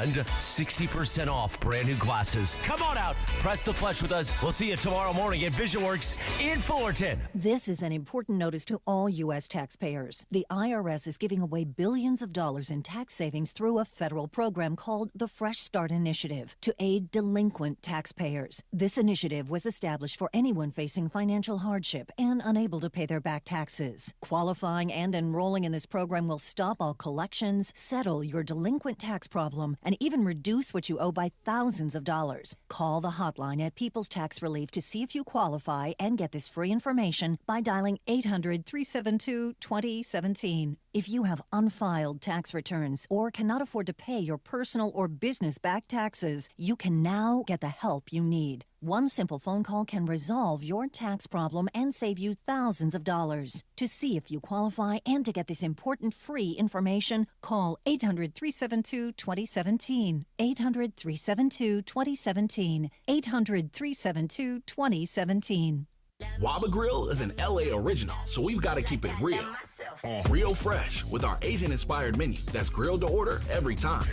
and 60% off brand new glasses. Come on out, press the flesh with us. We'll see you tomorrow morning at VisionWorks in Fullerton. This is an important notice to all U.S. taxpayers. The IRS is giving away billions of dollars in tax savings through a federal program called the Fresh Start Initiative to aid delinquent taxpayers. This initiative was established for anyone facing financial hardship and unable to pay their back taxes. Qualifying and enrolling in this program will stop all collections, settle your delinquent tax problem, and even reduce what you owe by thousands of dollars. Call the hotline at People's Tax Relief to see if you qualify and get this free information by dialing 800-372-2017. If you have unfiled tax returns or cannot afford to pay your personal or business back taxes, you can now get the help you need. One simple phone call can resolve your tax problem and save you thousands of dollars. To see if you qualify and to get this important free information, call 800-372-2017. 800-372-2017. 800-372-2017. Waba Grill is an LA original, so we've got to keep it real. Real fresh with our Asian-inspired menu that's grilled to order every time.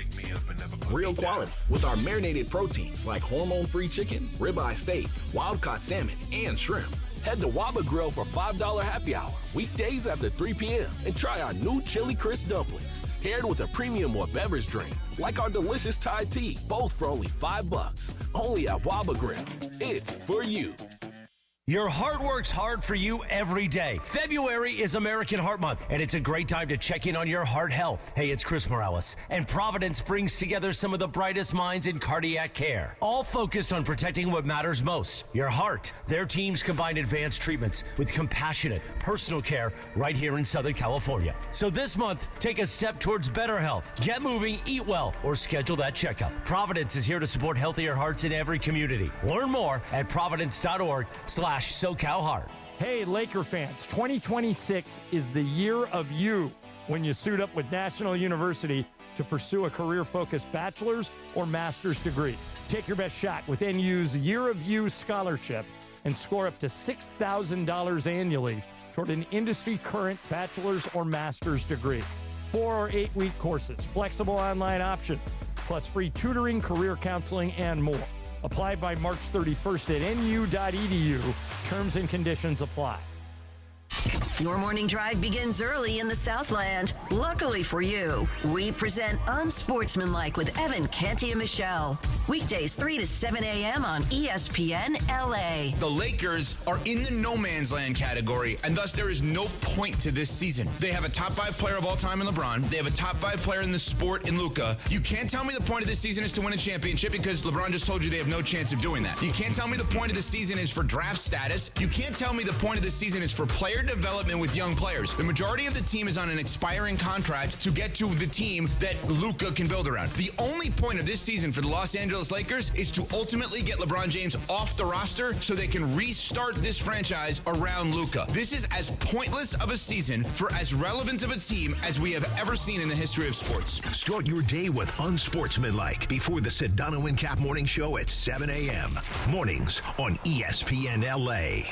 Real quality with our marinated proteins like hormone-free chicken, ribeye steak, wild-caught salmon, and shrimp. Head to Waba Grill for $5 happy hour, weekdays after 3 p.m., and try our new chili crisp dumplings, paired with a premium or beverage drink, like our delicious Thai tea, both for only $5. Only at Waba Grill. It's for you. Your heart works hard for you every day. February is American Heart Month, and it's a great time to check in on your heart health. Hey, it's Chris Morales, and Providence brings together some of the brightest minds in cardiac care, all focused on protecting what matters most, your heart. Their teams combine advanced treatments with compassionate, personal care right here in Southern California. So this month, take a step towards better health. Get moving, eat well, or schedule that checkup. Providence is here to support healthier hearts in every community. Learn more at providence.org/SoCal Heart. Hey, Laker fans, 2026 is the year of you when you suit up with National University to pursue a career-focused bachelor's or master's degree. Take your best shot with NU's Year of You scholarship and score up to $6,000 annually toward an industry-current bachelor's or master's degree. 4 or 8 week courses, flexible online options, plus free tutoring, career counseling, and more. Apply by March 31st at nu.edu. Terms and conditions apply. Your morning drive begins early in the Southland. Luckily for you, we present Unsportsmanlike with Evan, Canty, and Michelle. Weekdays 3 to 7 a.m. on ESPN LA. The Lakers are in the no man's land category, and thus there is no point to this season. They have a top 5 player of all time in LeBron. They have a top 5 player in the sport in Luka. You can't tell me the point of this season is to win a championship because LeBron just told you they have no chance of doing that. You can't tell me the point of the season is for draft status. You can't tell me the point of the season is for player development with young players. The majority of the team is on an expiring contract to get to the team that Luka can build around. The only point of this season for the Los Angeles Lakers is to ultimately get LeBron James off the roster so they can restart this franchise around Luka. This is as pointless of a season for as relevant of a team as we have ever seen in the history of sports. Start your day with Unsportsmanlike before the Sedano and Cap Morning Show at 7 a.m. Mornings on ESPN LA.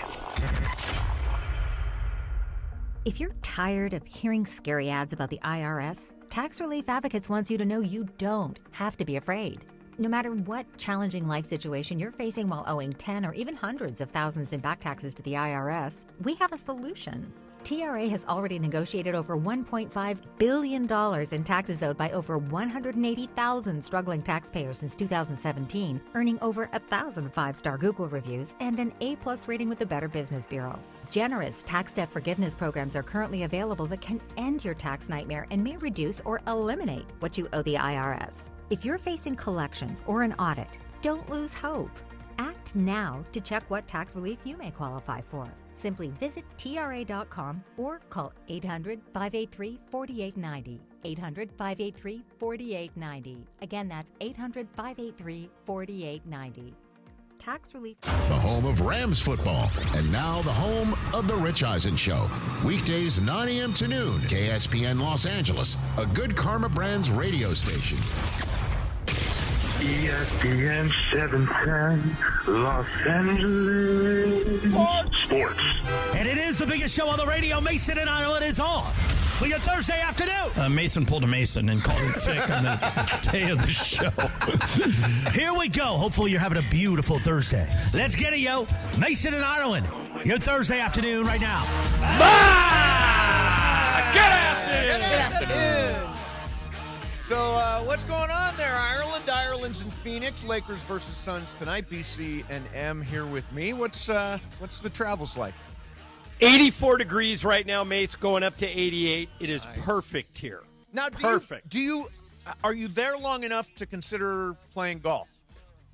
If you're tired of hearing scary ads about the IRS, Tax Relief Advocates wants you to know you don't have to be afraid. No matter what challenging life situation you're facing while owing 10 or even hundreds of thousands in back taxes to the IRS, we have a solution. TRA has already negotiated over $1.5 billion in taxes owed by over 180,000 struggling taxpayers since 2017, earning over 1,000 5-star Google reviews and an A+ rating with the Better Business Bureau. Generous tax debt forgiveness programs are currently available that can end your tax nightmare and may reduce or eliminate what you owe the IRS. If you're facing collections or an audit, don't lose hope. Act now to check what tax relief you may qualify for. Simply visit TRA.com or call 800-583-4890. 800-583-4890. Again, that's 800-583-4890. Tax relief. The home of Rams football. And now the home of The Rich Eisen Show. Weekdays 9 a.m. to noon. KSPN Los Angeles. A Good Karma Brands radio station. ESPN 710, Los Angeles. Sports. And it is the biggest show on the radio. Mason and I know it is on. for your Thursday afternoon. Mason pulled a Mason and called in sick on the day of the show. Here we go. Hopefully you're having a beautiful Thursday. Let's get it, yo. Mason and Ireland, your Thursday afternoon right now. Good afternoon. So what's going on there, Ireland? Ireland's in Phoenix. Lakers versus Suns tonight. BC and M here with me. What's the travels like? 84 degrees right now, Mace, going up to 88. It is perfect here. Now, are you there long enough to consider playing golf?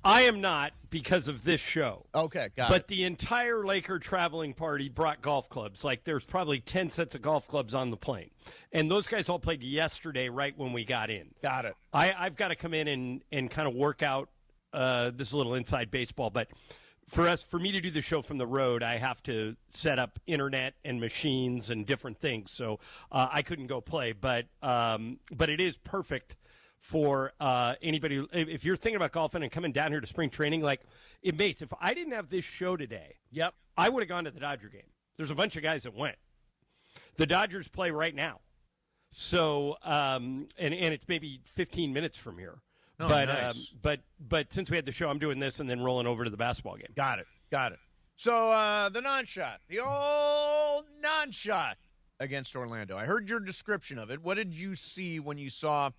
I am not because of this show. Okay, got it. But the entire Laker traveling party brought golf clubs. Like, there's probably 10 sets of golf clubs on the plane. And those guys all played yesterday right when we got in. Got it. I've got to come in and kind of work out. This is a little inside baseball, but for me to do the show from the road, I have to set up internet and machines and different things. So I couldn't go play. But it is perfect for anybody. If you're thinking about golfing and coming down here to spring training, like, it makes, if I didn't have this show today, yep, I would have gone to the Dodger game. There's a bunch of guys that went. The Dodgers play right now. So, and it's maybe 15 minutes from here. Oh, but, nice. But since we had the show, I'm doing this and then rolling over to the basketball game. Got it. So the non-shot, the old non-shot against Orlando. I heard your description of it. What did you see when you saw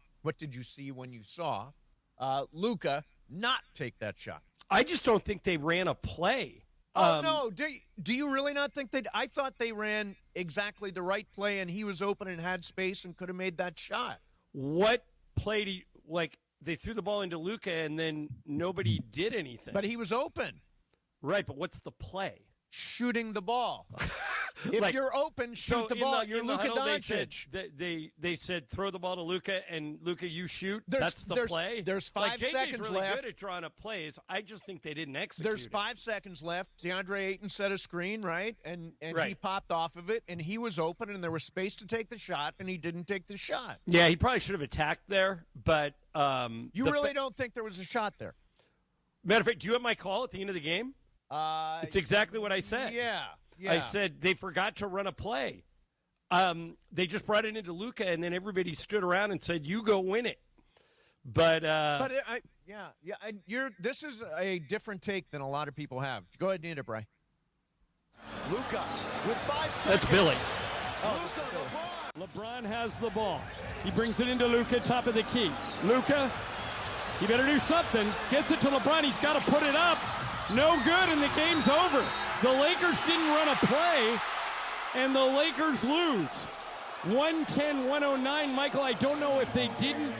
Luka not take that shot? I just don't think they ran a play. No. Do you really not think that? I thought they ran exactly the right play, and he was open and had space and could have made that shot. What play do you, like, they threw the ball into Luka and then nobody did anything. But he was open. Right, but what's the play? Shooting the ball. If like, you're open, shoot the ball. You're Luka Doncic. They said throw the ball to Luka, and Luka, you shoot. That's the play. There's 5 seconds really left. Good at drawing up plays. I just think they didn't execute. There's 5 seconds left. Deandre Ayton set a screen, right? And right. He popped off of it, and he was open, and there was space to take the shot, and he didn't take the shot. Yeah, he probably should have attacked there, but you really don't think there was a shot there? Matter of fact, do you have my call at the end of the game? It's exactly what I said. Yeah. I said they forgot to run a play. They just brought it into Luka, and then everybody stood around and said, "You go win it." This is a different take than a lot of people have. Go ahead and eat it, Bry. Luka with 5 seconds. That's Billy. LeBron has the ball. He brings it into Luka, top of the key. Luka, he better do something. Gets it to LeBron. He's got to put it up. No good, and the game's over. The Lakers didn't run a play, and the Lakers lose. 110-109. Michael, I don't know if they didn't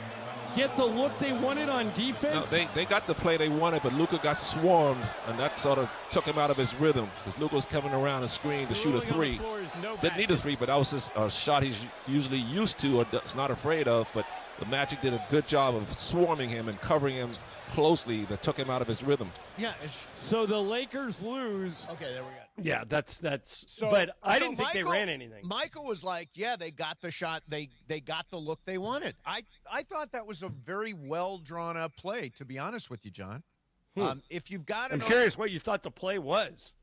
get the look they wanted on defense. No, they got the play they wanted, but Luka got swarmed, and that sort of took him out of his rhythm because Luka was coming around a screen to shoot a three. Didn't need a three, but that was just a shot he's usually used to or is not afraid of. But the Magic did a good job of swarming him and covering him closely that took him out of his rhythm. Yeah. So the Lakers lose. Okay, there we go. Yeah, that's. So, but I didn't think Michael, they ran anything. Michael was like, "Yeah, they got the shot. They got the look they wanted." I thought that was a very well drawn up play. To be honest with you, John, if you've got, I'm curious what you thought the play was.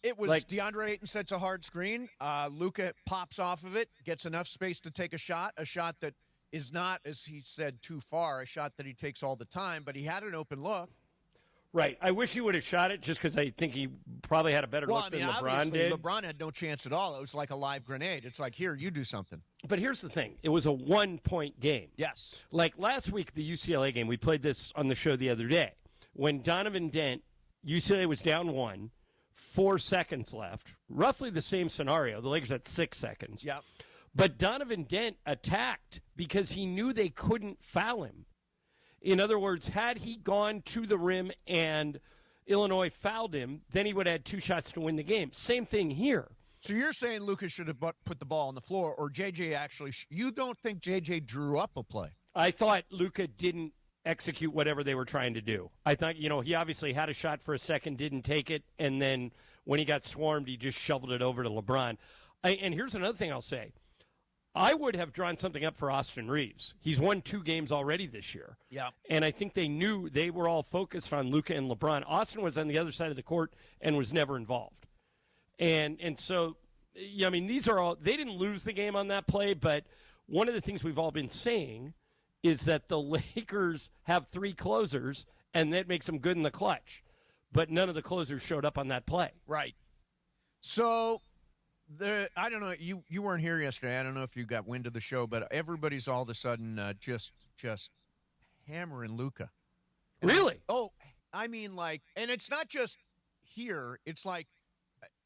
It was like, DeAndre Ayton sets a hard screen. Luka pops off of it, gets enough space to take a shot that is not, as he said, too far, a shot that he takes all the time, but he had an open look. Right. I wish he would have shot it just because I think he probably had a better look than LeBron did. LeBron had no chance at all. It was like a live grenade. It's like, here, you do something. But here's the thing. It was a 1-point game. Yes. Like last week, the UCLA game, we played this on the show the other day. When Donovan Dent, UCLA was down 1, 4 seconds left. Roughly the same scenario. The Lakers had 6 seconds. Yep. But Donovan Dent attacked because he knew they couldn't foul him. In other words, had he gone to the rim and Illinois fouled him, then he would have had 2 shots to win the game. Same thing here. So you're saying Lucas should have put the ball on the floor, or JJ actually you don't think JJ drew up a play? I thought Luka didn't execute whatever they were trying to do. I thought, he obviously had a shot for a second, didn't take it, and then when he got swarmed, he just shoveled it over to LeBron. And here's another thing I'll say. I would have drawn something up for Austin Reeves. He's won 2 games already this year. Yeah. And I think they knew they were all focused on Luka and LeBron. Austin was on the other side of the court and was never involved. And so I mean, these are all – they didn't lose the game on that play, but one of the things we've all been saying is that the Lakers have 3 closers, and that makes them good in the clutch. But none of the closers showed up on that play. Right. So, I don't know, you weren't here yesterday. I don't know if you got wind of the show, but everybody's all of a sudden just hammering Luka. Really? I mean, like, and it's not just here. It's like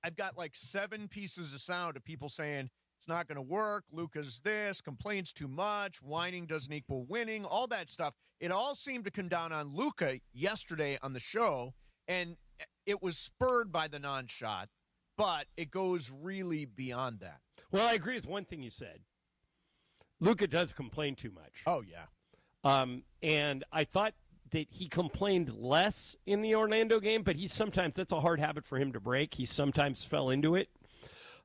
I've got like 7 pieces of sound of people saying it's not going to work. Luka's this, complains too much, whining doesn't equal winning, all that stuff. It all seemed to come down on Luka yesterday on the show, and it was spurred by the non-shot, but it goes really beyond that. Well, I agree with one thing you said. Luka does complain too much. Oh, yeah. And I thought that he complained less in the Orlando game, but that's a hard habit for him to break. He sometimes fell into it.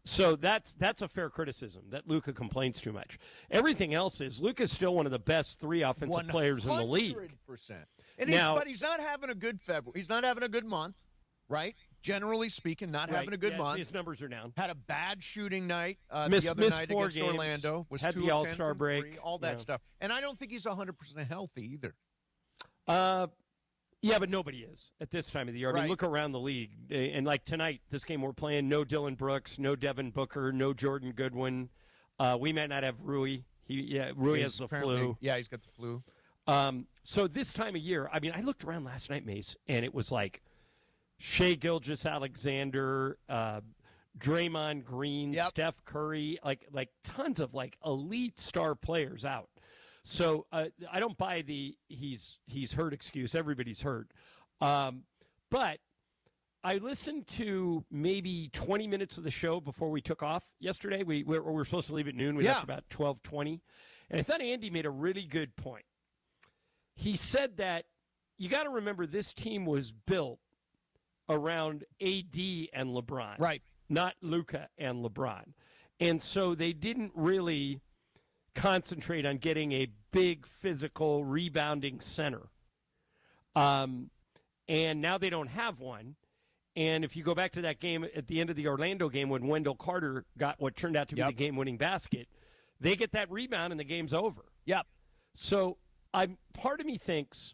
So that's a fair criticism, that Luka complains too much. Everything else is Luka's still one of the best 3 offensive players in the league. 100%. But he's not having a good February. He's not having a good month, right? Generally speaking, not having a good month. His numbers are down. Had a bad shooting night missed the other night 4 against games, Orlando. Was had 2 the of 10 All-Star from break. 3, all that stuff. And I don't think he's 100% healthy either. Yeah, but nobody is at this time of the year. I mean, look around the league. And like tonight, this game we're playing, no Dylan Brooks, no Devin Booker, no Jordan Goodwin. We might not have Rui. Rui has the flu. Yeah, he's got the flu. So this time of year, I mean, I looked around last night, Mace, and it was like Shai Gilgeous-Alexander, Draymond Green, Steph Curry, like tons of like elite star players out. So I don't buy the he's hurt excuse. Everybody's hurt. But I listened to maybe 20 minutes of the show before we took off yesterday. We were supposed to leave at noon. We left about 12:20. And I thought Andy made a really good point. He said that you got to remember this team was built around AD and LeBron. Right. Not Luka and LeBron. And so they didn't really concentrate on getting a big physical rebounding center. And now they don't have one. And if you go back to that game at the end of the Orlando game when Wendell Carter got what turned out to be the game-winning basket, they get that rebound and the game's over. Yep. So part of me thinks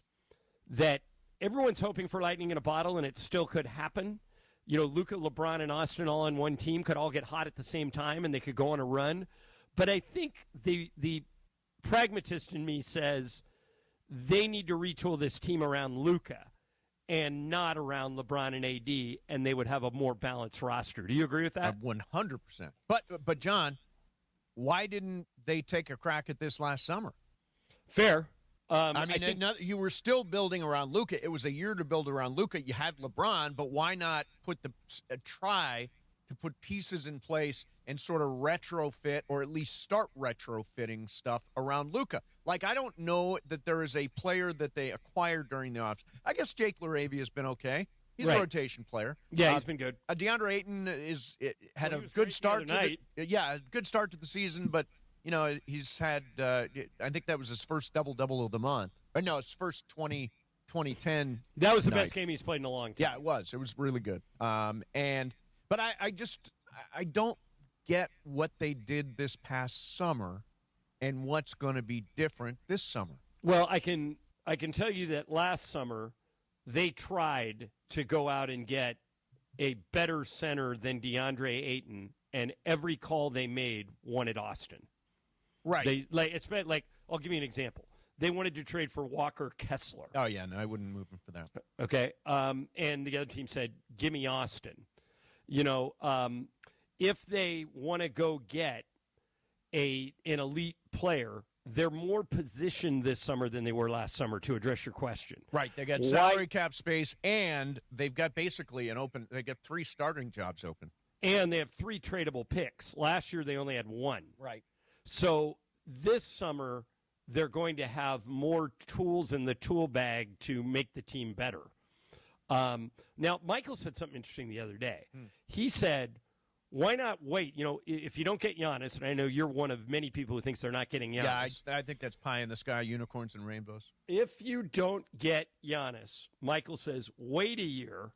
that everyone's hoping for lightning in a bottle, and it still could happen. You know, Luka, LeBron, and Austin all on one team could all get hot at the same time, and they could go on a run. But I think the pragmatist in me says they need to retool this team around Luka and not around LeBron and AD, and they would have a more balanced roster. Do you agree with that? 100%. But John, why didn't they take a crack at this last summer? Fair. I mean, you were still building around Luka. It was a year to build around Luka. You had LeBron, but why not try to put pieces in place and sort of retrofit, or at least start retrofitting stuff around Luka? Like, I don't know that there is a player that they acquired during the offseason. I guess Jake LaRavia has been okay. He's a rotation player. Yeah, he's been good. Deandre Ayton had a good start to a good start to the season, but you know, he's had I think that was his first double-double of the month. Or no, his first 2010. That was the best game he's played in a long time. Yeah, it was. It was really good. But I don't get what they did this past summer and what's going to be different this summer. Well, I can tell you that last summer they tried to go out and get a better center than Deandre Ayton, and every call they made wanted Austin. Right. I'll give you an example. They wanted to trade for Walker Kessler. Oh yeah, no, I wouldn't move him for that. Okay. And the other team said, "Give me Austin." You know, if they want to go get an elite player, they're more positioned this summer than they were last summer, to address your question. Right. They got salary cap space, and they've got basically they got 3 starting jobs open. And they have 3 tradable picks. Last year they only had 1. Right. So this summer they're going to have more tools in the tool bag to make the team better. Now, Michael said something interesting the other day. He said, why not wait? You know, if you don't get Giannis, and I know you're one of many people who thinks they're not getting Giannis. Yeah, I think that's pie in the sky, unicorns and rainbows. If you don't get Giannis, Michael says, wait a year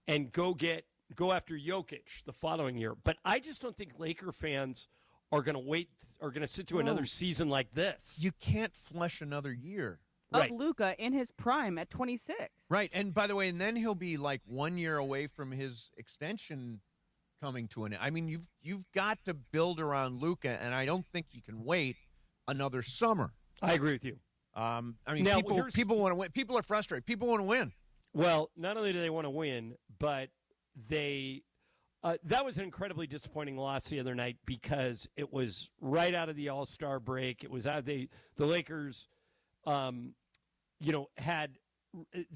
and go get go after Jokic the following year. But I just don't think Laker fans are going to sit through another season like this. You can't flesh another year. Of Luka in his prime at 26. Right, and by the way, and then he'll be like 1 year away from his extension coming to an end. I mean, you've got to build around Luka, and I don't think you can wait another summer. I agree with you. I mean, now, people want to win. People are frustrated. People want to win. Well, not only do they want to win, but they that was an incredibly disappointing loss the other night because it was right out of the All-Star break. It was out of the Lakers. They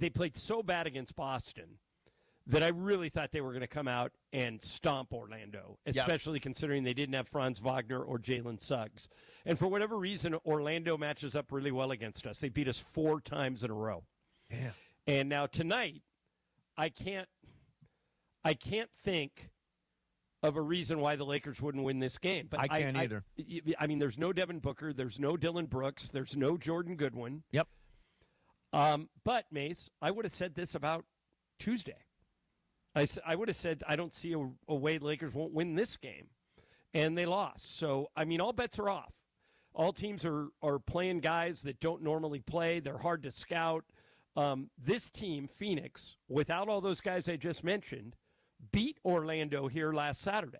played so bad against Boston that I really thought they were going to come out and stomp Orlando, especially considering they didn't have Franz Wagner or Jalen Suggs. And for whatever reason, Orlando matches up really well against us. They beat us 4 times in a row. Yeah. And now tonight, I can't think of a reason why the Lakers wouldn't win this game. But I can't either. I mean, there's no Devin Booker. There's no Dylan Brooks. There's no Jordan Goodwin. Yep. But, Mace, I would have said this about Tuesday. I would have said I don't see a way the Lakers won't win this game. And they lost. So, I mean, all bets are off. All teams are playing guys that don't normally play. They're hard to scout. This team, Phoenix, without all those guys I just mentioned, beat Orlando here last Saturday.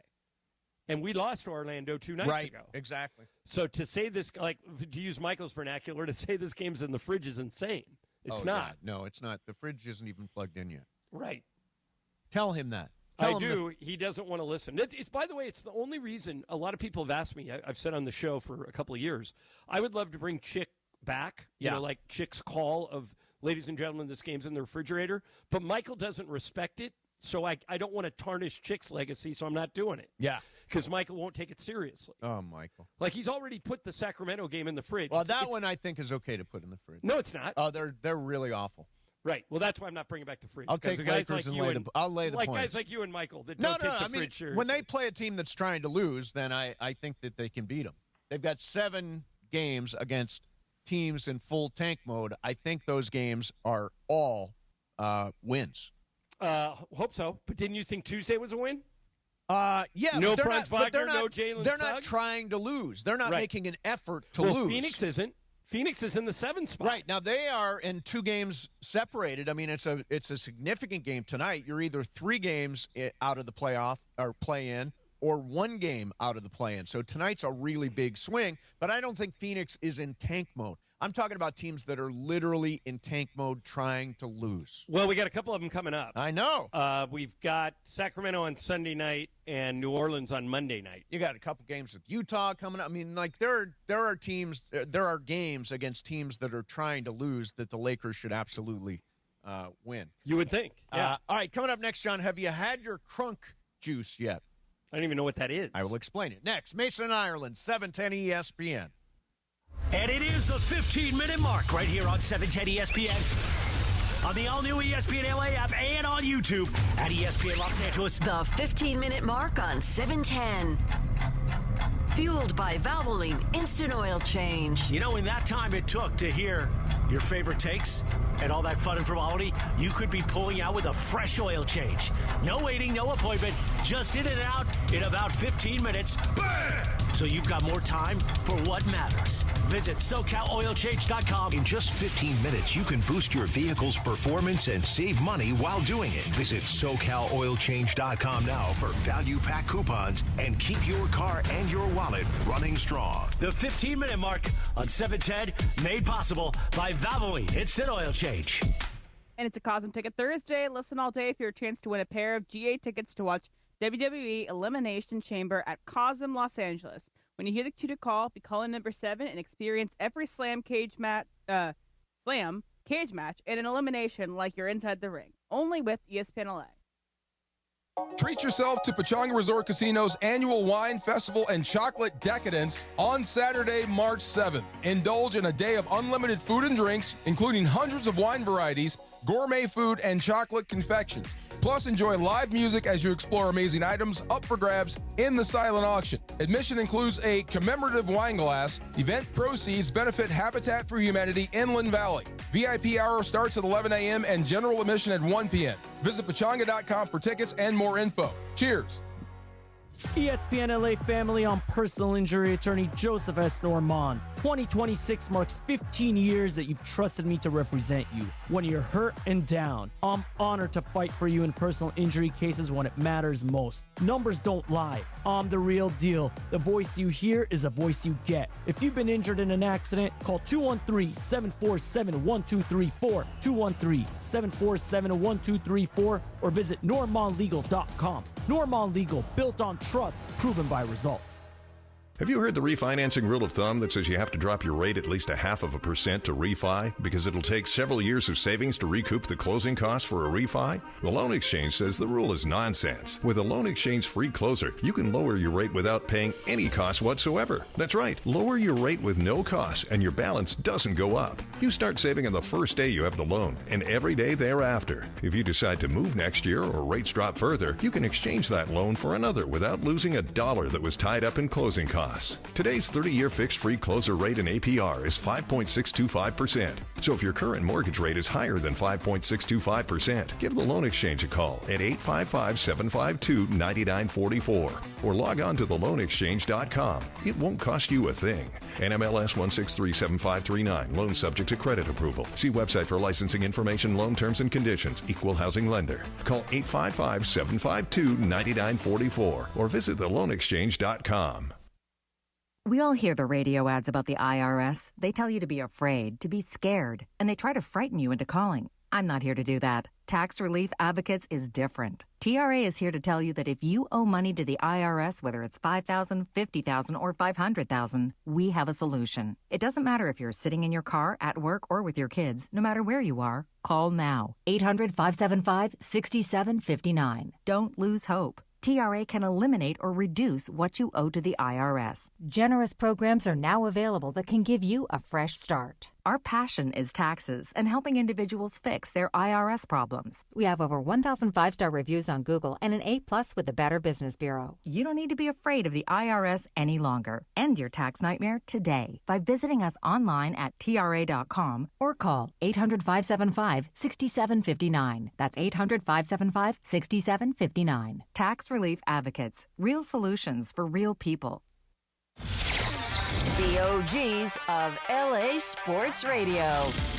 And we lost to Orlando 2 nights ago. Exactly. So to say this, like to use Michael's vernacular, to say this game's in the fridge is insane. It's not. God. No, it's not. The fridge isn't even plugged in yet. Right. Tell him that. I do. He doesn't want to listen. It's by the way, it's the only reason a lot of people have asked me. I've said on the show for a couple of years, I would love to bring Chick back. Yeah. You know, like Chick's call of, ladies and gentlemen, this game's in the refrigerator. But Michael doesn't respect it. So I don't want to tarnish Chick's legacy, so I'm not doing it. Yeah. Because Michael won't take it seriously. Oh, Michael. Like, he's already put the Sacramento game in the fridge. Well, that one I think is okay to put in the fridge. No, it's not. Oh, they're really awful. Right. Well, that's why I'm not bringing back the fridge. I'll take Lakers and I'll lay the like points. Guys like you and Michael that don't take the fridge seriously. When they play a team that's trying to lose, then I think that they can beat them. They've got 7 games against teams in full tank mode. I think those games are all wins. Hope so. But didn't you think Tuesday was a win? Yeah. No Franz Wagner, no Jalen They're Suggs? not trying to lose. They're not making an effort to well, lose. Phoenix isn't. Phoenix is in the 7th spot. Right. Now, they are in 2 games separated. I mean, it's a significant game tonight. You're either 3 games out of the playoff or play-in or 1 game out of the play-in. So tonight's a really big swing, but I don't think Phoenix is in tank mode. I'm talking about teams that are literally in tank mode trying to lose. Well, we got a couple of them coming up. I know. We've got Sacramento on Sunday night and New Orleans on Monday night. You got a couple games with Utah coming up. I mean, like there are games against teams that are trying to lose that the Lakers should absolutely win. You would think. Yeah. All right, coming up next, John, have you had your crunk juice yet? I don't even know what that is. I will explain it next. Mason, Ireland, 710 ESPN. And it is the 15-minute mark right here on 710 ESPN. On the all-new ESPN LA app and on YouTube at ESPN Los Angeles. The 15-minute mark on 710. Fueled by Valvoline Instant Oil Change. You know, in that time it took to hear your favorite takes and all that fun and frivolity, you could be pulling out with a fresh oil change. No waiting, no appointment, just in and out in about 15 minutes. Bam! So you've got more time for what matters. Visit SoCalOilChange.com. In just 15 minutes, you can boost your vehicle's performance and save money while doing it. Visit SoCalOilChange.com now for value pack coupons and keep your car and your wallet running strong. The 15-minute mark on 710, made possible by Valvoline Instant Oil Change. And it's a Cosm Ticket Thursday. Listen all day for your chance to win a pair of GA tickets to watch WWE Elimination Chamber at Cosm, Los Angeles. When you hear the cue to call, be calling number 7 and experience every cage match and an elimination like you're inside the ring. Only with ESPN LA. Treat yourself to Pechanga Resort Casino's annual wine festival and chocolate decadence on Saturday, March 7th. Indulge in a day of unlimited food and drinks, including hundreds of wine varieties, gourmet food, and chocolate confections. Plus, enjoy live music as you explore amazing items up for grabs in the silent auction. Admission includes a commemorative wine glass. Event proceeds benefit Habitat for Humanity Inland Valley. VIP hour starts at 11 a.m. and general admission at 1 p.m. Visit pachanga.com for tickets and more info. Cheers. ESPN LA family, on personal injury attorney Joseph S. Normand. 2026 marks 15 years that you've trusted me to represent you when you're hurt and down. I'm honored to fight for you in personal injury cases when it matters most. Numbers don't lie. I'm the real deal. The voice you hear is a voice you get. If you've been injured in an accident, call 213-747-1234, 213-747-1234, or visit normandlegal.com. Normand Legal, built on trust, proven by results. Have you heard the refinancing rule of thumb that says you have to drop your rate at least 0.5% to refi because it'll take several years of savings to recoup the closing costs for a refi? The Loan Exchange says the rule is nonsense. With a Loan Exchange free closer, you can lower your rate without paying any cost whatsoever. That's right, lower your rate with no cost and your balance doesn't go up. You start saving on the first day you have the loan and every day thereafter. If you decide to move next year or rates drop further, you can exchange that loan for another without losing $1 that was tied up in closing costs. Today's 30-year fixed-free closer rate in APR is 5.625%. So if your current mortgage rate is higher than 5.625%, give the Loan Exchange a call at 855-752-9944 or log on to theloanexchange.com. It won't cost you a thing. NMLS 1637539. Loan subject to credit approval. See website for licensing information, loan terms and conditions. Equal housing lender. Call 855-752-9944 or visit theloanexchange.com. We all hear the radio ads about the IRS. They tell you to be afraid, to be scared, and they try to frighten you into calling. I'm not here to do that. Tax Relief Advocates is different. TRA is here to tell you that if you owe money to the IRS, whether it's $5,000, $50,000, or $500,000, we have a solution. It doesn't matter if you're sitting in your car, at work, or with your kids. No matter where you are, call now. 800-575-6759. Don't lose hope. TRA can eliminate or reduce what you owe to the IRS. Generous programs are now available that can give you a fresh start. Our passion is taxes and helping individuals fix their IRS problems. We have over 1,000 5-star reviews on Google and an A+ with the Better Business Bureau. You don't need to be afraid of the IRS any longer. End your tax nightmare today by visiting us online at TRA.com or call 800-575-6759. That's 800-575-6759. Tax Relief Advocates. Real solutions for real people. The OGs of LA Sports Radio.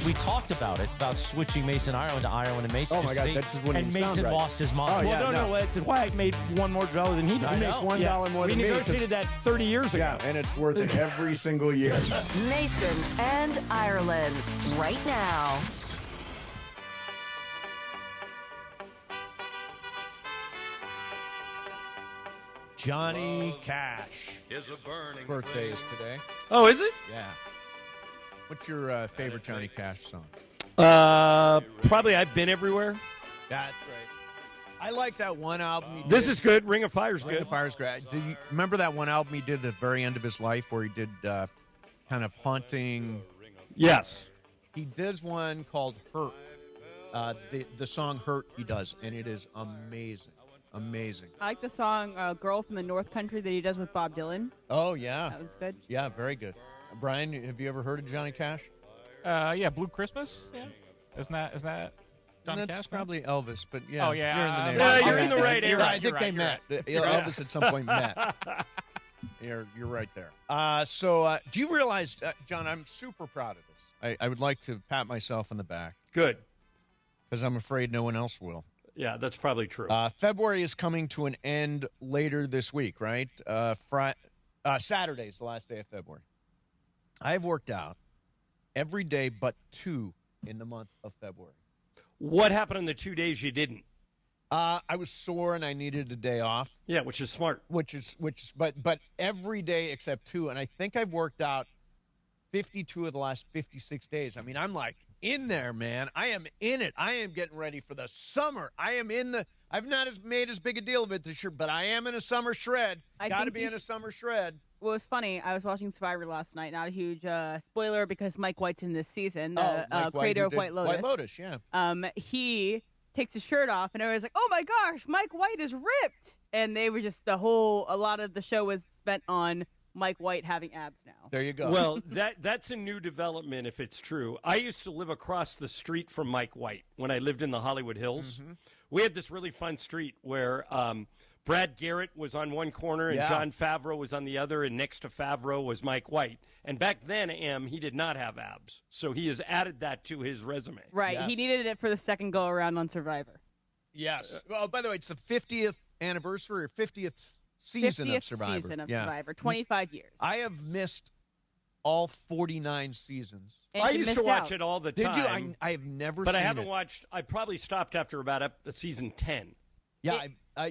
We talked about it, about switching Mason Ireland to Ireland, and Mason that just wouldn't and even Mason sound right. lost his mind. That's why I made $1 more than he did. He makes $1 more than me. We negotiated that 30 years ago. Yeah, and it's worth it every single year. Mason and Ireland, right now. Johnny Cash. Birthday is today. Oh, is it? Yeah. What's your favorite Johnny Cash song? Probably I've Been Everywhere. That's great. I like that one album he did. This is good. Ring of Fire's good. Ring of Fire's great. Do you remember that one album he did at the very end of his life where he did kind of haunting? Yes. He does one called Hurt. The song Hurt he does, and it is amazing. Amazing. I like the song Girl from the North Country that he does with Bob Dylan. Oh, yeah. That was good. Yeah, very good. Brian, have you ever heard of Johnny Cash? Yeah, Blue Christmas. Yeah. Isn't that Johnny That's Cash? Probably Elvis, but yeah. Oh, yeah. You're in the neighborhood. Yeah, you're in the right area. I think they met. Elvis at some point met. You're right there. So do you realize, John, I'm super proud of this. I would like to pat myself on the back. Good. Because I'm afraid no one else will. Yeah, that's probably true. February is coming to an end later this week, right? Saturday is the last day of February. I've worked out every day but 2 in the month of February. What happened on the 2 days you didn't? I was sore and I needed a day off. Yeah, which is smart. But every day except 2, and I think I've worked out 52 of the last 56 days. I mean, I'm like in there, man. I am in it. I am getting ready for the summer. I've not made as big a deal of it this year, but I am in a summer shred. Got to be in a summer shred. Well, it was funny. I was watching Survivor last night. Not a huge spoiler because Mike White's in this season, the creator of White Lotus. White Lotus, yeah. He takes his shirt off, and everyone's like, "Oh my gosh, Mike White is ripped!" And they were just a lot of the show was spent on Mike White having abs now. There you go. Well, that's a new development if it's true. I used to live across the street from Mike White when I lived in the Hollywood Hills. Mm-hmm. We had this really fun street where Brad Garrett was on one corner and John Favreau was on the other, and next to Favreau was Mike White. And back then, he did not have abs, so he has added that to his resume. Right, Yes. he needed it for the second go around on Survivor. Yes. Well, by the way, it's the 50th anniversary or 50th season 50th of Survivor. season of Survivor, 25 years. I have missed all 49 seasons. And I you used to missed watch out. it all the time. Did you? I have never But seen I haven't it. watched, I probably stopped after about season 10. Yeah,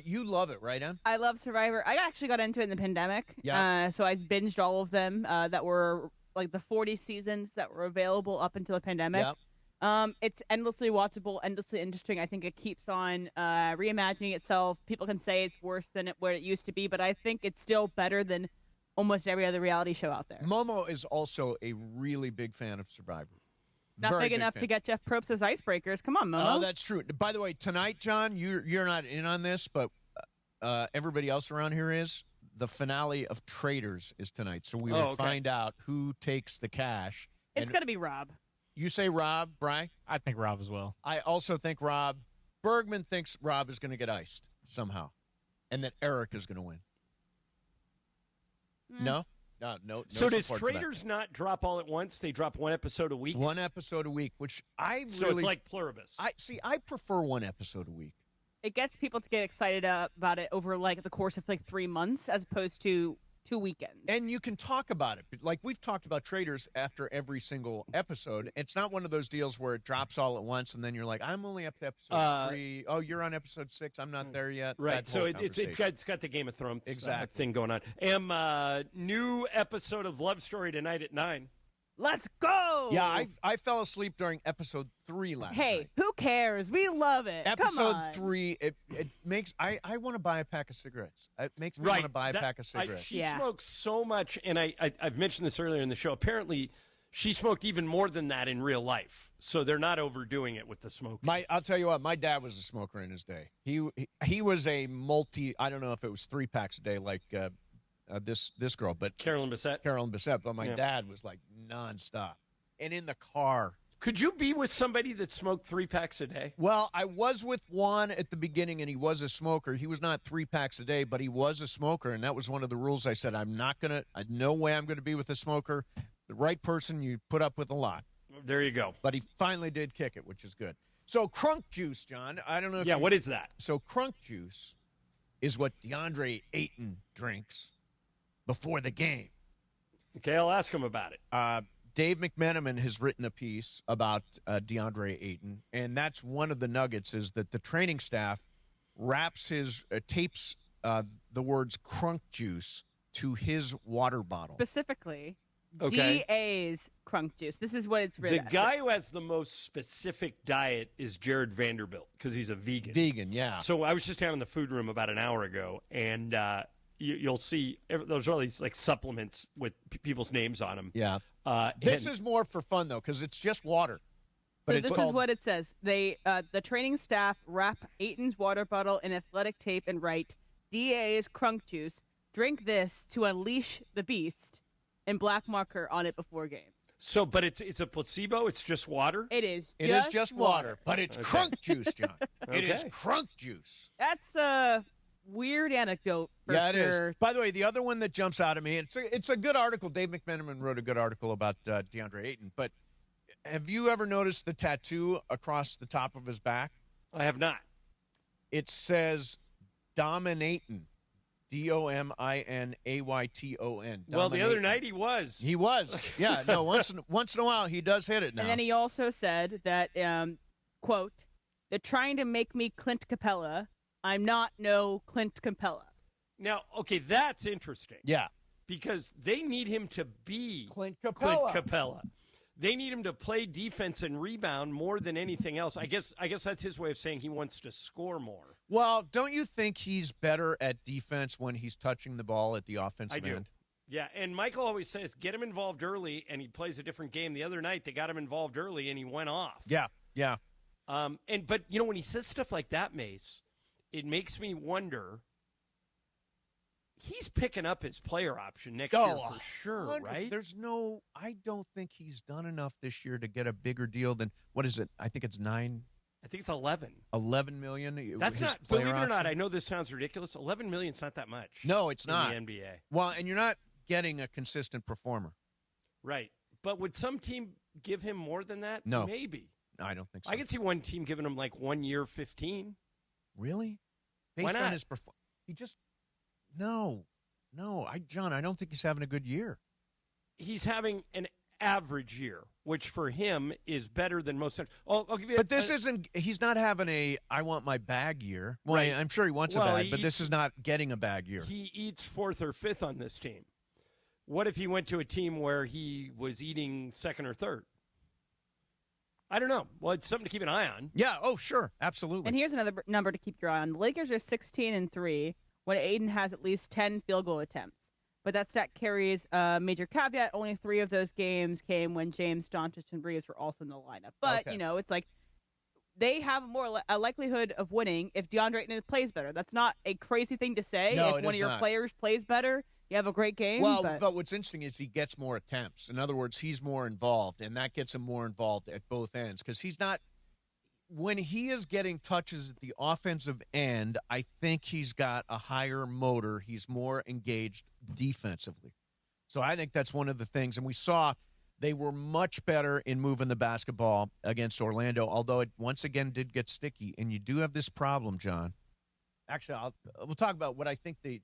you love it, right, Em? I love Survivor. I actually got into it in the pandemic. Yeah. So I binged all of them that were like the 40 seasons that were available up until the pandemic. Yep. It's endlessly watchable, endlessly interesting. I think it keeps on reimagining itself. People can say it's worse than what it used to be, but I think it's still better than almost every other reality show out there. Momo is also a really big fan of Survivor. Not Very big enough fan. to get Jeff Probst as icebreakers. Come on, Momo. Oh, that's true. By the way, tonight, John, you're not in on this, but everybody else around here is. The finale of Traitors is tonight, so we will find out who takes the cash. It's going to be Rob. You say Rob, Bri? I think Rob as well. I also think Rob. Bergman thinks Rob is going to get iced somehow, and that Eric is going to win. No? No. So does support for that. Traitors not drop all at once? They drop one episode a week? One episode a week, which I really... So it's like Pluribus. I prefer one episode a week. It gets people to get excited about it over like the course of like 3 months as opposed to 2 weekends. And you can talk about it. Like we've talked about Traitors after every single episode. It's not one of those deals where it drops all at once and then you're like, I'm only up to episode 3. Oh, you're on episode 6. I'm not there yet. Right. That So whole it's got the Game of Thrones thing going on. New episode of Love Story tonight at 9. Let's go! Yeah, I fell asleep during episode 3 last night. Hey, who cares? We love it. Come Episode on. 3, it makes I want to buy a pack of cigarettes. It makes me want to buy a pack of cigarettes. She smokes so much, and I've mentioned this earlier in the show. Apparently, she smoked even more than that in real life. So they're not overdoing it with the smoking. I'll tell you what, my dad was a smoker in his day. He was a I don't know if it was 3 packs a day like this girl, but Carolyn Bessette. But my dad was like nonstop, and in the car. Could you be with somebody that smoked 3 packs a day? Well, I was with one at the beginning, and he was a smoker. He was not 3 packs a day, but he was a smoker, and that was one of the rules. I said, no way I'm going to be with a smoker. The right person, you put up with a lot. There you go. But he finally did kick it, which is good. So crunk juice, John. I don't know if what is that? So crunk juice is what Deandre Ayton drinks before the game. Okay, I'll ask him about it. Dave McMenamin has written a piece about Deandre Ayton, and that's one of the nuggets is that the training staff tapes the words crunk juice to his water bottle. Specifically, Okay. DA's crunk juice. This is what it's written. The guy who has the most specific diet is Jared Vanderbilt because he's a vegan. Vegan, yeah. So I was just down in the food room about an hour ago, and you'll see there's all these like supplements with people's names on them. Yeah. This is more for fun, though, because it's just water. So this is what it says. The training staff wrap Ayton's water bottle in athletic tape and write, DA's crunk juice. Drink this to unleash the beast, and black marker on it before games. So, but it's a placebo? It's just water? It is It is just water, but it's Okay. crunk juice, John. It is Okay. crunk juice. That's a weird anecdote. For Yeah, it sure. is. By the way, the other one that jumps out at me, it's a good article. Dave McMenamin wrote a good article about Deandre Ayton. But have you ever noticed the tattoo across the top of his back? I have not. It says Dominaton. Dominayton. Well, the other night he was. He was. Yeah, no, once in a while he does hit it now. And then he also said that, quote, they're trying to make me Clint Capella. I'm not no Clint Capella. Now, okay, that's interesting. Yeah. Because they need him to be Clint Capella. They need him to play defense and rebound more than anything else. I guess that's his way of saying he wants to score more. Well, don't you think he's better at defense when he's touching the ball at the offensive end? Yeah, and Michael always says, get him involved early, and he plays a different game. The other night, they got him involved early, and he went off. Yeah. But you know, when he says stuff like that, Mace, it makes me wonder. He's picking up his player option next year for sure, right? I don't think he's done enough this year to get a bigger deal than, what is it? I think it's 9. I think it's 11. 11 million. That's not, believe it or not, I know this sounds ridiculous. 11 million is not that much. No, it's not. In the NBA. Well, and you're not getting a consistent performer. Right. But would some team give him more than that? No. Maybe. No, I don't think so. I could see one team giving him like 1 year, 15. Really? Why Based not? on his performance. He just, no. John, I don't think he's having a good year. He's having an average year, which for him is better than most. I'll give you. But he's not having a I want my bag year. Well, Right. I'm sure he wants a bag, but this is not getting a bag year. He eats fourth or fifth on this team. What if he went to a team where he was eating second or third? I don't know. Well, it's something to keep an eye on. Yeah. Oh, sure. Absolutely. And here's another number to keep your eye on. The Lakers are 16-3 when Ayton has at least 10 field goal attempts. But that stat carries a major caveat. Only 3 of those games came when James, Doncic, and Reeves were also in the lineup. But, Okay. it's like they have a likelihood of winning if Deandre Ayton plays better. That's not a crazy thing to say. No, if it one is of your not. players plays better, you have a great game. Well, but what's interesting is he gets more attempts. In other words, he's more involved, and that gets him more involved at both ends because he's not – when he is getting touches at the offensive end, I think he's got a higher motor. He's more engaged defensively. So I think that's one of the things. And we saw they were much better in moving the basketball against Orlando, although it once again did get sticky. And you do have this problem, John. Actually, we'll talk about what I think the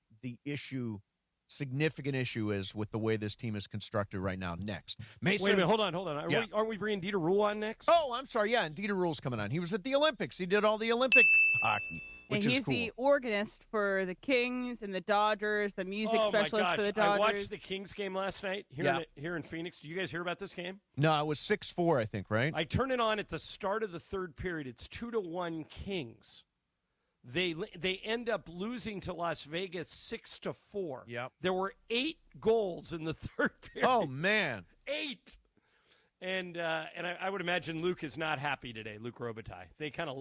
significant issue is with the way this team is constructed right now next. Mason, Wait a minute, hold on. Aren't we bringing Dieter Ruehle on next? Oh, I'm sorry. Yeah, and Dieter Ruehle's coming on. He was at the Olympics. He did all the Olympic hockey, which and he's is cool. the organist for the Kings and the Dodgers, the music Oh, specialist my gosh. for the Dodgers. I watched the Kings game last night here in Phoenix. Did you guys hear about this game? No, it was 6-4, I think, right? I turned it on at the start of the third period. It's 2-1 Kings. They end up losing to Las Vegas 6-4. Yep. There were 8 goals in the third period. Oh, man. 8. And I would imagine Luke is not happy today, Luke Robitaille. They kind of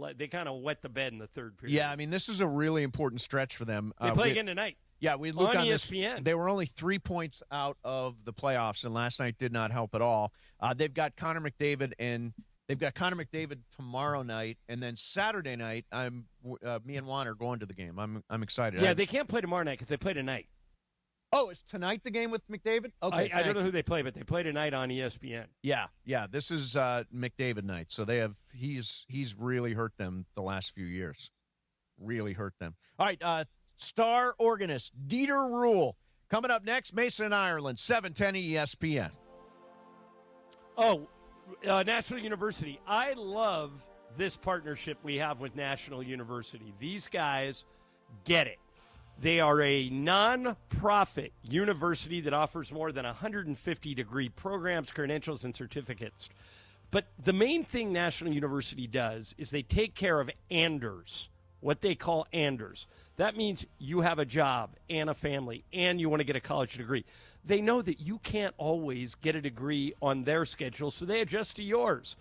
wet the bed in the third period. Yeah, I mean, this is a really important stretch for them. They play again tonight. Yeah, we look on ESPN. This. They were only 3 points out of the playoffs, and last night did not help at all. They've got Connor McDavid tomorrow night, and then Saturday night, me and Juan are going to the game. I'm excited. Yeah, they can't play tomorrow night because they play tonight. Oh, is tonight the game with McDavid? Okay, I don't know who they play, but they play tonight on ESPN. Yeah. This is McDavid night, so they have he's really hurt them the last few years. Really hurt them. All right, star organist Dieter Ruehle coming up next. Mason, Ireland, 710 ESPN. Oh, National University. I love this partnership we have with National University. These guys get it. They are a non-profit university that offers more than 150 degree programs, credentials, and certificates. But the main thing National University does is they take care of Anders, what they call Anders. That means you have a job and a family and you want to get a college degree. They know that you can't always get a degree on their schedule, so they adjust to yours.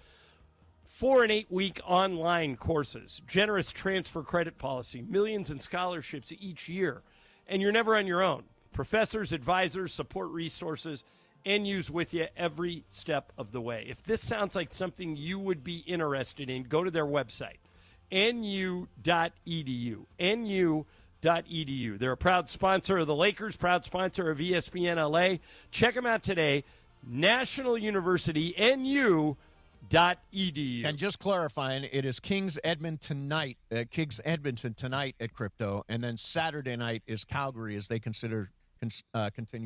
4 and 8 week online courses, generous transfer credit policy, millions in scholarships each year, and you're never on your own. Professors, advisors, support resources, NU's with you every step of the way. If this sounds like something you would be interested in, go to their website, nu.edu. nu.edu. They're a proud sponsor of the Lakers, proud sponsor of ESPN LA. Check them out today. National University, nu.edu. And just clarifying, it is Kings Edmonton tonight at Crypto, and then Saturday night is Calgary as they continue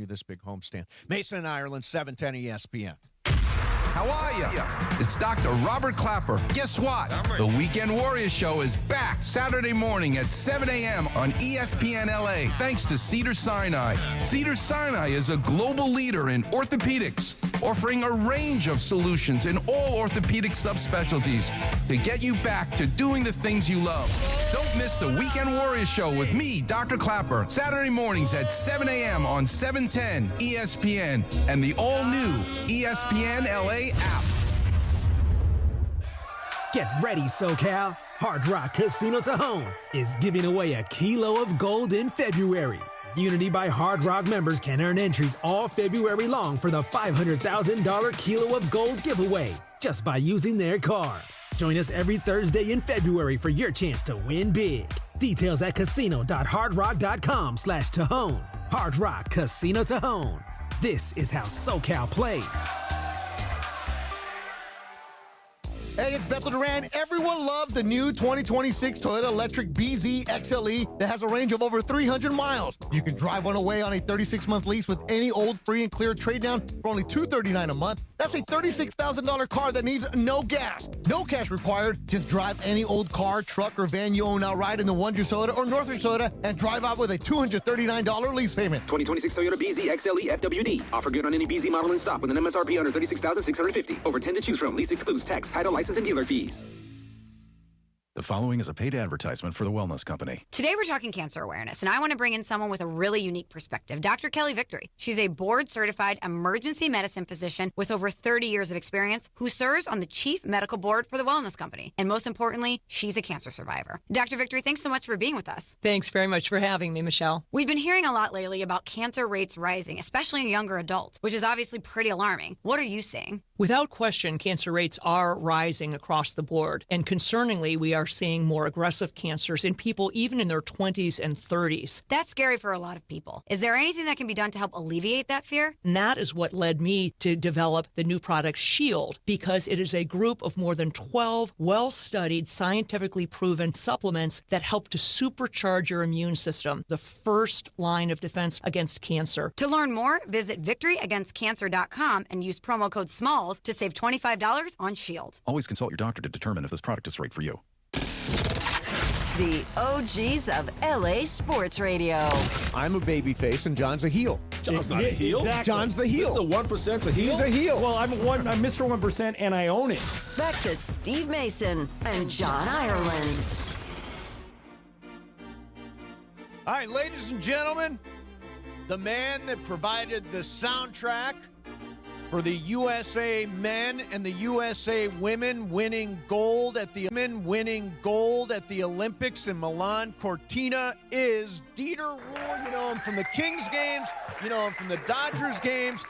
this big homestand. Mason, Ireland, 710 ESPN. How are you? It's Dr. Robert Clapper. Guess what? The Weekend Warriors Show is back Saturday morning at 7 a.m. on ESPN LA, thanks to Cedars-Sinai. Cedars-Sinai is a global leader in orthopedics, offering a range of solutions in all orthopedic subspecialties to get you back to doing the things you love. Don't miss the Weekend Warriors Show with me, Dr. Clapper, Saturday mornings at 7 a.m. on 710 ESPN and the all-new ESPN LA app. Get ready, SoCal. Hard Rock Casino Tejon is giving away a kilo of gold in February. Unity by Hard Rock members can earn entries all February long for the $500,000 kilo of gold giveaway just by using their card. Join us every Thursday in February for your chance to win big. Details at casino.hardrock.com/Tejon. Hard Rock Casino Tejon. This is how SoCal plays. Hey, it's Bethel Duran. Everyone loves the new 2026 Toyota Electric BZ XLE that has a range of over 300 miles. You can drive one away on a 36-month lease with any old free and clear trade down for only $239 a month. That's a $36,000 car that needs no gas. No cash required. Just drive any old car, truck, or van you own outright in the Wondrous Toyota or Northridge Toyota and drive out with a $239 lease payment. 2026 Toyota BZ XLE FWD. Offer good on any BZ model in stock with an MSRP under $36,650. Over 10 to choose from. Lease excludes tax, title, license, and dealer fees. The following is a paid advertisement for the Wellness Company. Today we're talking cancer awareness, and I want to bring in someone with a really unique perspective, Dr. Kelly Victory. She's a board-certified emergency medicine physician with over 30 years of experience who serves on the chief medical board for the Wellness Company. And most importantly, she's a cancer survivor. Dr. Victory, thanks so much for being with us. Thanks very much for having me, Michelle. We've been hearing a lot lately about cancer rates rising, especially in younger adults, which is obviously pretty alarming. What are you seeing? Without question, cancer rates are rising across the board. And concerningly, we are seeing more aggressive cancers in people even in their 20s and 30s. That's scary for a lot of people. Is there anything that can be done to help alleviate that fear? And that is what led me to develop the new product Shield, because it is a group of more than 12 well-studied, scientifically proven supplements that help to supercharge your immune system, the first line of defense against cancer. To learn more, visit victoryagainstcancer.com and use promo code SMALLS to save $25 on Shield. Always consult your doctor to determine if this product is right for you. The OGs of LA Sports Radio. I'm a babyface and John's a heel. John's not a heel. Exactly. John's the heel. This is the 1% a heel? He's a heel. Well, I'm Mr. 1% and I own it. Back to Steve Mason and John Ireland. All right, ladies and gentlemen, the man that provided the soundtrack for the USA men and the USA women winning gold at the Olympics in Milan Cortina is Dieter Ruehle. You know him from the Kings games. You know him from the Dodgers games.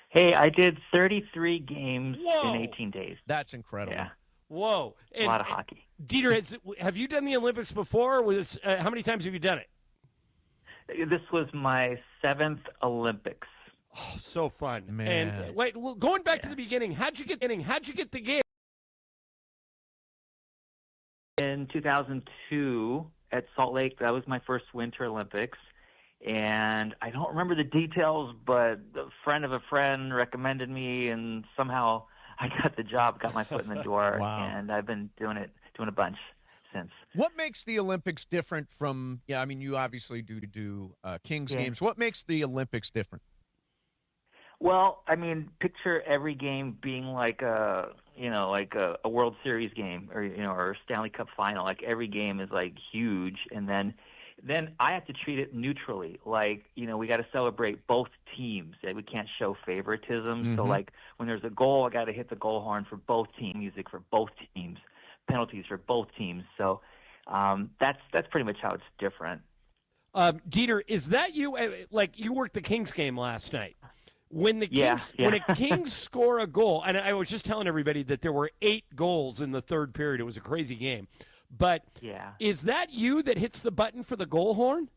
Hey, I did 33 games in 18 days. That's incredible. Yeah. Whoa. A lot of hockey. Dieter, have you done the Olympics before? How many times have you done it? This was my 7th Olympics. Oh, so fun, man! And wait, well, going back to the beginning, how'd you get the gig? In 2002 at Salt Lake, that was my first Winter Olympics, and I don't remember the details, but a friend of a friend recommended me, and somehow I got the job, got my foot in the door, Wow. And I've been doing a bunch since. What makes the Olympics different from? Yeah, I mean, you obviously do Kings games. What makes the Olympics different? Well, I mean, picture every game being like a World Series game or a Stanley Cup final. Like every game is like huge, and then I have to treat it neutrally. Like, we got to celebrate both teams. We can't show favoritism. Mm-hmm. So like when there's a goal, I got to hit the goal horn for both teams, music for both teams, penalties for both teams. So that's pretty much how it's different. Dieter, is that you? Like you worked the Kings game last night. When the Kings, when a Kings score a goal, and I was just telling everybody that there were 8 goals in the third period. It was a crazy game. But is that you that hits the button for the goal horn?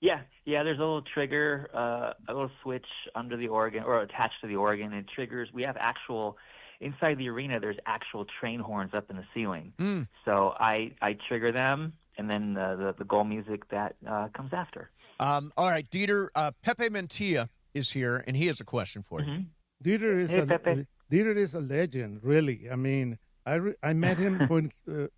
Yeah. There's a little trigger, a little switch under the organ or attached to the organ. It triggers. We have actual inside the arena. There's actual train horns up in the ceiling. So I trigger them, and then the goal music that comes after. All right, Dieter. Pepe Mantilla is here, and he has a question for you. Dieter is a legend, really. I mean, I met him when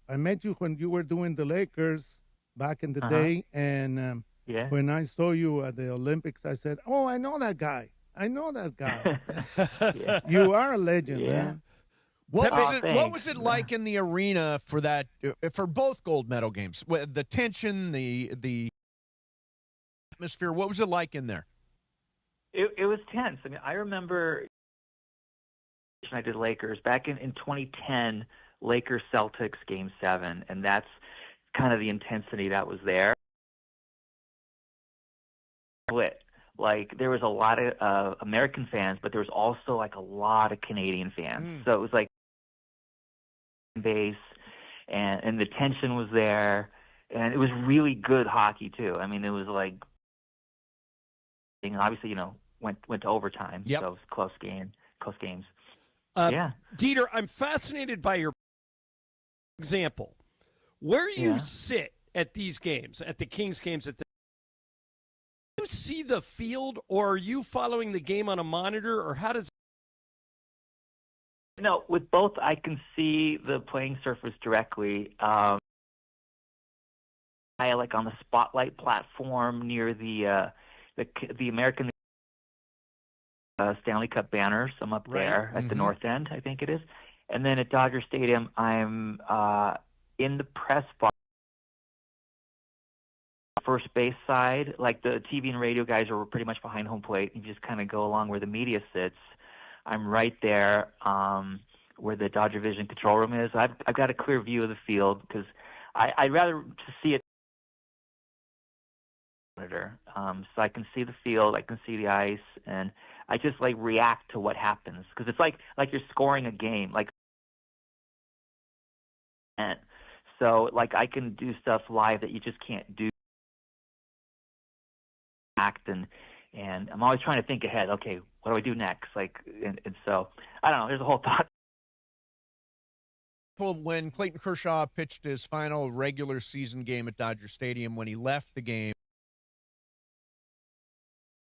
I met you when you were doing the Lakers back in the day, and when I saw you at the Olympics, I said, "Oh, I know that guy. You are a legend, man." What was it like in the arena for that for both gold medal games? The tension, the atmosphere. What was it like in there? It was tense. I mean, I remember I did Lakers back in 2010, Lakers Celtics Game 7, and that's kind of the intensity that was there. Like there was a lot of American fans, but there was also like a lot of Canadian fans. So it was like base, and the tension was there, and it was really good hockey too. I mean, it was like, and obviously, went to overtime. Yep. So it was close games. Dieter, I'm fascinated by your example. Where you sit at these games, at the Kings games, do you see the field, or are you following the game on a monitor, or how does? No, with both, I can see the playing surface directly. I like on the spotlight platform near the American Stanley Cup banners. I'm up there at the north end, I think it is. And then at Dodger Stadium, I'm in the press box, first base side. Like the TV and radio guys are pretty much behind home plate. You just kind of go along where the media sits. I'm right there where the Dodger Vision control room is. I've got a clear view of the field because I'd rather to see it monitor. So I can see the field, I can see the ice, and I just like react to what happens because it's like you're scoring a game. And so like I can do stuff live that you just can't do. And I'm always trying to think ahead. Okay, what do I do next? And so I don't know. There's a whole thought. When Clayton Kershaw pitched his final regular season game at Dodger Stadium, when he left the game,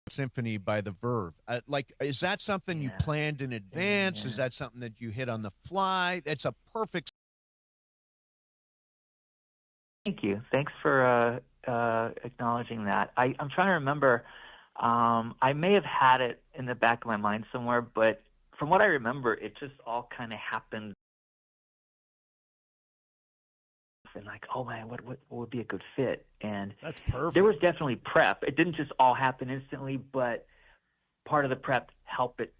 Symphony by the Verve. Is that something you planned in advance? Is that something that you hit on the fly? It's a perfect. Thank you. Thanks for acknowledging that. I'm trying to remember. I may have had it in the back of my mind somewhere, but from what I remember, it just all kind of happened. And like, oh man, what would be a good fit? And that's perfect. There was definitely prep. It didn't just all happen instantly, but part of the prep helped it.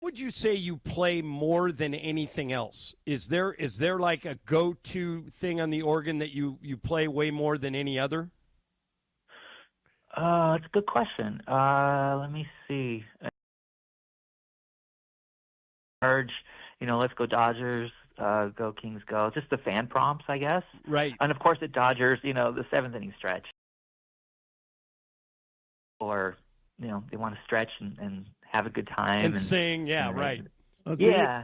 Would you say you play more than anything else? Is there like a go-to thing on the organ that you play way more than any other? That's a good question. Let me see. Urge, let's go Dodgers, go Kings, go. Just the fan prompts, I guess. Right. And of course at Dodgers, the seventh inning stretch. Or, they want to stretch and have a good time. And sing, right. Yeah.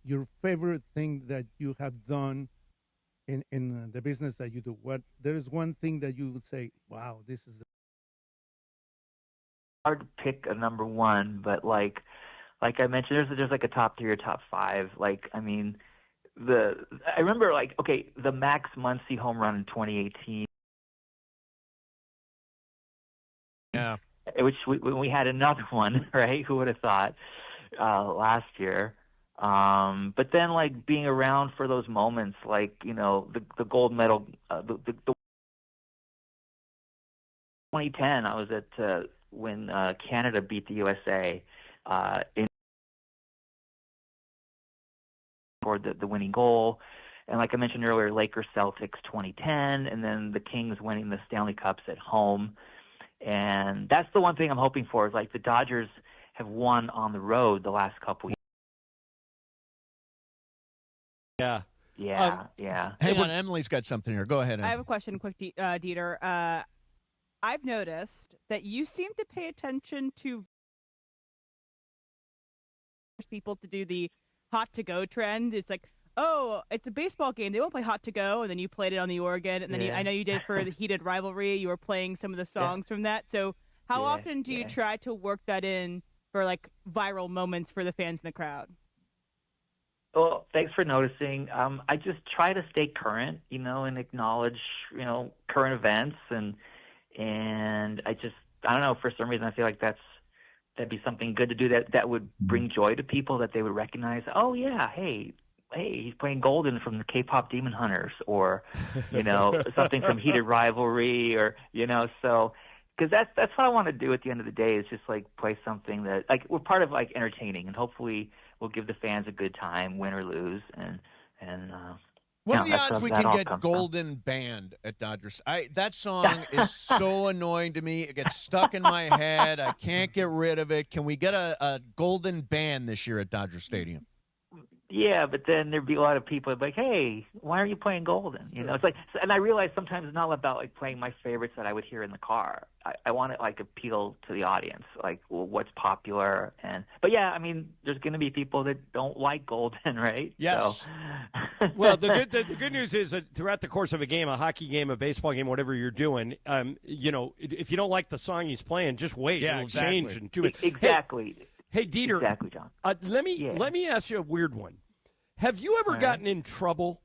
Your favorite thing that you have done in the business that you do, there is one thing that you would say, wow, this is hard to pick a number one, but like I mentioned, there's like a top 3 or top 5. I remember the Max Muncy home run in 2018. Yeah. Which we had another one, right? Who would have thought last year? But then being around for those moments, the gold medal, the 2010, I was at when Canada beat the USA for the winning goal. And like I mentioned earlier, Lakers Celtics 2010, and then the Kings winning the Stanley Cups at home. And that's the one thing I'm hoping for is the Dodgers have won on the road the last couple years. Yeah. Hang on, Emily's got something here. Go ahead, Emily. I have a question, quick, Dieter. I've noticed that you seem to pay attention to people to do the hot to go trend. It's like, oh, it's a baseball game. They won't play hot to go, and then you played it on the organ, and then I know you did for the heated rivalry. You were playing some of the songs from that. So how often do you try to work that in for viral moments for the fans in the crowd? Well, thanks for noticing. I just try to stay current, and acknowledge, current events, and I don't know, for some reason I feel like that'd be something good to do that would bring joy to people, that they would recognize. Oh yeah, hey, he's playing Golden from the K-pop Demon Hunters, or something from Heated Rivalry, or so because that's what I want to do at the end of the day is just like play something that like we're part of like entertaining, and hopefully we'll give the fans a good time, win or lose, and what are the that's odds we that all can get comes Golden Banned at Dodgers? That song is so annoying to me. It gets stuck in my head. I can't get rid of it. Can we get a Golden Ban this year at Dodger Stadium? Yeah, but then there'd be a lot of people like, "Hey, why are you playing Golden?" You know, it's like, and I realize sometimes it's not about like playing my favorites that I would hear in the car. I want to like appeal to the audience, like, well, what's popular, but yeah, I mean, there's going to be people that don't like Golden, right? Yes. So. Well, the good news is that throughout the course of a game, a hockey game, a baseball game, whatever you're doing, you know, if you don't like the song he's playing, just wait. Yeah, It'll exactly. change in 2 minutes. Exactly. Hey, Dieter. Exactly, John. Let me ask you a weird one. Have you ever gotten in trouble?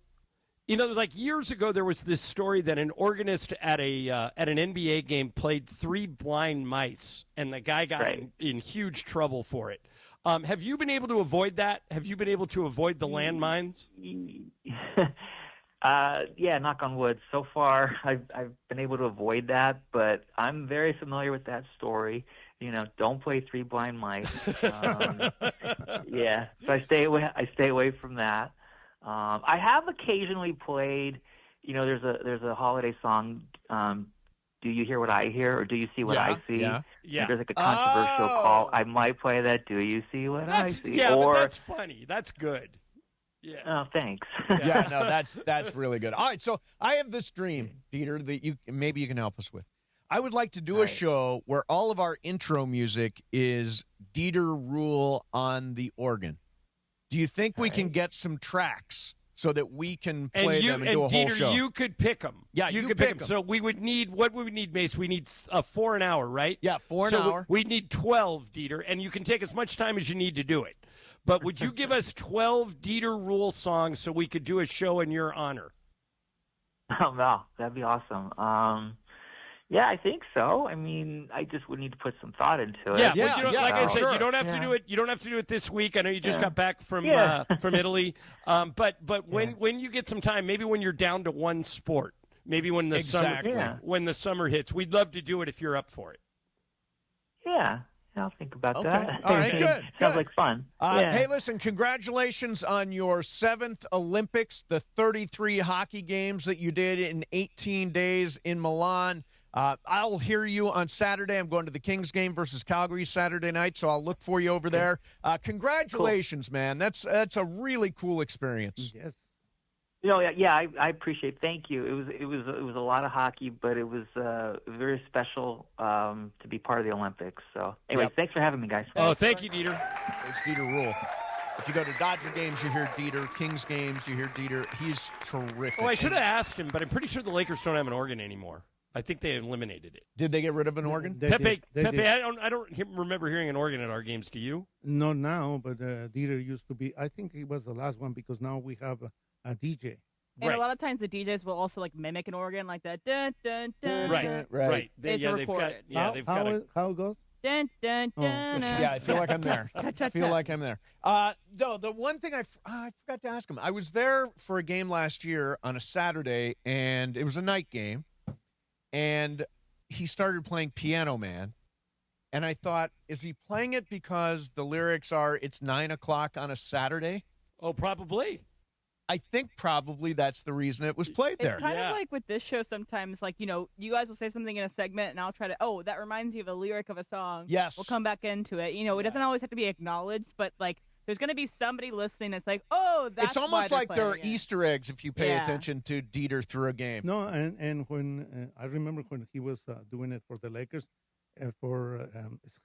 You know, like years ago, there was this story that an organist at an NBA game played 3 blind mice, and the guy got in huge trouble for it. Have you been able to avoid that? Have you been able to avoid the landmines? Yeah, knock on wood. So far, I've been able to avoid that, but I'm very familiar with that story. You know, don't play 3 blind mice. Yeah, so I stay away from that. I have occasionally played. You know, there's a holiday song. Do you hear what I hear, or do you see what I see? Yeah. There's like a controversial call. I might play that. Do you see what I see? Yeah, but that's funny. That's good. Yeah. Oh, thanks. Yeah, no, that's really good. All right, so I have this dream, Dieter, that maybe you can help us with. I would like to do a show where all of our intro music is Dieter Ruehle on the organ. Do you think we can get some tracks so that we can play them and do a whole show? You could pick them. Yeah, you you could pick them. So we would need what we would need, Mace. We need 4 an hour, right? Yeah, 4 an hour. We need 12, Dieter, and you can take as much time as you need to do it. But would you give us 12 Dieter Ruehle songs so we could do a show in your honor? Oh, wow. That'd be awesome. Yeah, I think so. I mean, I just would need to put some thought into it. Like I said, you don't have to do it. You don't have to do it this week. I know you just got back from Italy. But when you get some time, maybe when you're down to one sport, maybe when the summer hits, we'd love to do it if you're up for it. Yeah. I'll think about that. All right, good. Sounds like fun. Hey, listen, congratulations on your 7th Olympics, the 33 hockey games that you did in 18 days in Milan. I'll hear you on Saturday. I'm going to the Kings game versus Calgary Saturday night, so I'll look for you over there. Congratulations, man. That's a really cool experience. Yes. You know, I appreciate it. Thank you. It was a lot of hockey, but it was very special to be part of the Olympics. So, anyway, thanks for having me, guys. Oh, thank you, Dieter. It's Dieter Ruehle. If you go to Dodger games, you hear Dieter. Kings games, you hear Dieter. He's terrific. Oh, I should have asked him, but I'm pretty sure the Lakers don't have an organ anymore. I think they eliminated it. Did they get rid of an organ? Pepe, I don't remember hearing an organ at our games. Do you? Not now, but Dieter used to be. I think he was the last one because now we have a DJ. And a lot of times the DJs will also like mimic an organ like that. Dun, dun, dun, right. It's recorded. How it goes? Dun, dun, dun, Yeah, I feel like I'm there. No, the one thing I forgot to ask him. I was there for a game last year on a Saturday, and it was a night game, and he started playing Piano Man, and I thought, is he playing it because the lyrics are, it's 9 o'clock on a Saturday? Oh, probably. I think probably that's the reason it was played there. It's kind of like with this show sometimes, like, you know, you guys will say something in a segment and I'll try to, that reminds you of a lyric of a song. Yes. We'll come back into it. You know, it doesn't always have to be acknowledged, but, like, there's going to be somebody listening that's like, oh, that's It's almost like there are it. Easter eggs if you pay attention to Dieter through a game. No, and when I remember when he was doing it for the Lakers, for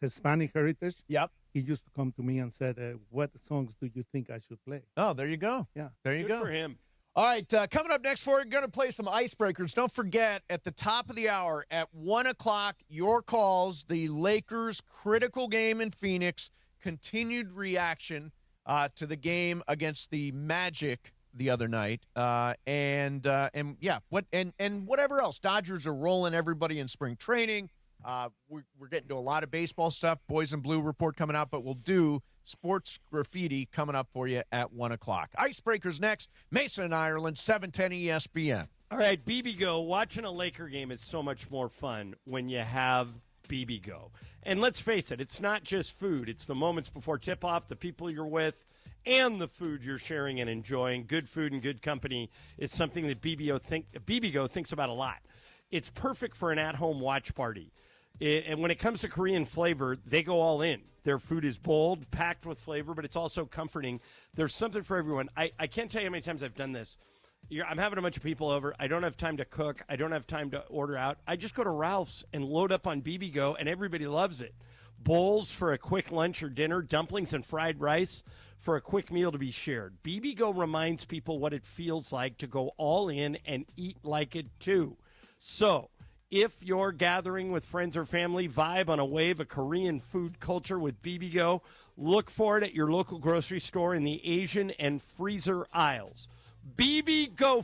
Hispanic heritage. Yep. He used to come to me and said, what songs do you think I should play? Oh, there you go. Yeah. There you go. Good for him. All right, coming up next, we're going to play some icebreakers. Don't forget, at the top of the hour, at 1 o'clock, your calls, the Lakers' critical game in Phoenix, continued reaction to the game against the Magic the other night, and whatever else. Dodgers are rolling everybody in spring training. We're getting to a lot of baseball stuff. Boys in Blue report coming out, but we'll do sports graffiti coming up for you at 1 o'clock. Icebreakers next. Mason, Ireland, 710 ESPN. All right, BB Go. Watching a Laker game is so much more fun when you have BB Go. And let's face it, it's not just food. It's the moments before tip-off, the people you're with, and the food you're sharing and enjoying. Good food and good company is something that BB Go thinks about a lot. It's perfect for an at-home watch party. And when it comes to Korean flavor, they go all in. Their food is bold, packed with flavor, but it's also comforting. There's something for everyone. I can't tell you how many times I've done this. I'm having a bunch of people over. I don't have time to cook. I don't have time to order out. I just go to Ralph's and load up on BB Go, and everybody loves it. Bowls for a quick lunch or dinner, dumplings and fried rice for a quick meal to be shared. BB Go reminds people what it feels like to go all in and eat like it too. So, if you're gathering with friends or family, vibe on a wave of Korean food culture with BB Go. Look for it at your local grocery store in the Asian and freezer aisles. BB Go